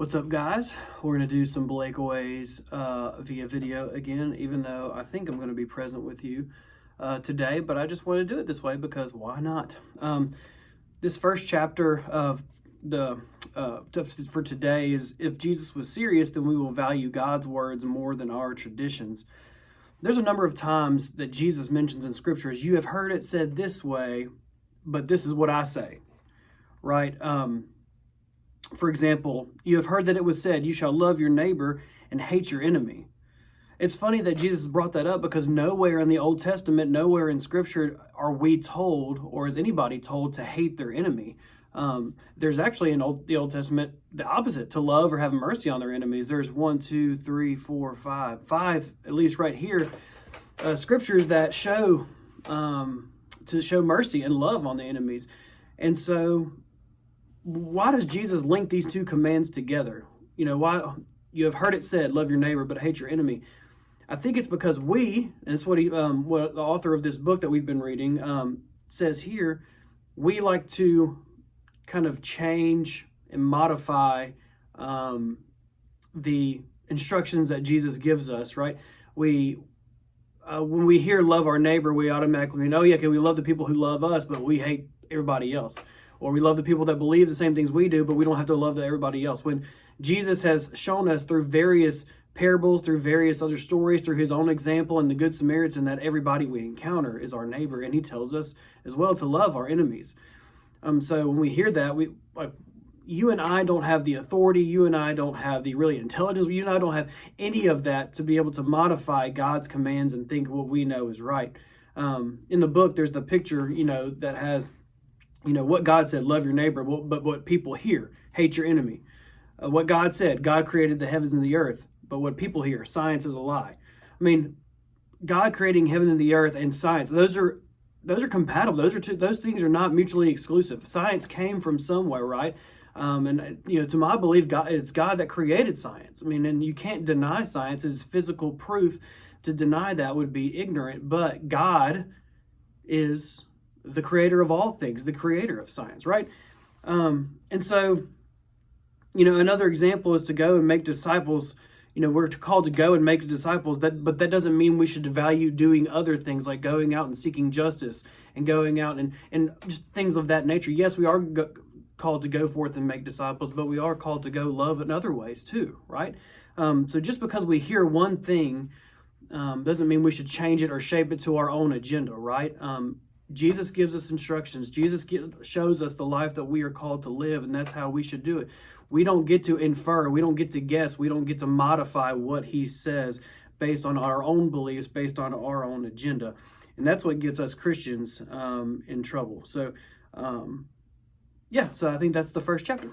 What's up, guys? We're going to do some Blakeaways via video again, even though I think I'm going to be present with you today, but I just want to do it this way because why not? This first chapter of for today is, if Jesus was serious, then we will value God's words more than our traditions. There's a number of times that Jesus mentions in scriptures, you have heard it said this way, but this is what I say, right? For example, you have heard that it was said, you shall love your neighbor and hate your enemy. It's funny that Jesus brought that up because nowhere in the Old Testament, nowhere in Scripture are we told, or is anybody told, to hate their enemy. There's actually in the Old Testament the opposite, to love or have mercy on their enemies. There's 1, 2, 3, 4, 5, at least right here, scriptures that show to show mercy and love on the enemies. And so why does Jesus link these two commands together? You know, why you have heard it said, love your neighbor, but hate your enemy. I think it's because and it's what what the author of this book that we've been reading says here, we like to kind of change and modify the instructions that Jesus gives us, right? When we hear love our neighbor, we automatically mean, oh yeah, okay, we love the people who love us, but we hate everybody else. Or we love the people that believe the same things we do, but we don't have to love everybody else. When Jesus has shown us through various parables, through various other stories, through his own example and the Good Samaritan, that everybody we encounter is our neighbor, and he tells us as well to love our enemies. So when we hear that, you and I don't have the authority, you and I don't have the really intelligence, you and I don't have any of that to be able to modify God's commands and think what we know is right. In the book, there's the picture, that has, what God said, love your neighbor, but what people hear, hate your enemy. What God said, God created the heavens and the earth, but what people hear, science is a lie. I mean, God creating heaven and the earth and science, those are compatible. Those things are not mutually exclusive. Science came from somewhere, right? And to my belief, it's God that created science. I mean, and you can't deny science. It's physical proof. To deny that would be ignorant, but God is the creator of all things, the creator of science, right? And so, another example is to go and make disciples. We're called to go and make disciples, but that doesn't mean we should value doing other things like going out and seeking justice and going out and just things of that nature. Yes, we are called to go forth and make disciples, but we are called to go love in other ways too, right? So just because we hear one thing doesn't mean we should change it or shape it to our own agenda, right? Jesus gives us instructions. Jesus shows us the life that we are called to live, and that's how we should do it. We don't get to infer. We don't get to guess. We don't get to modify what he says based on our own beliefs, based on our own agenda. And that's what gets us Christians in trouble. So, so I think that's the first chapter.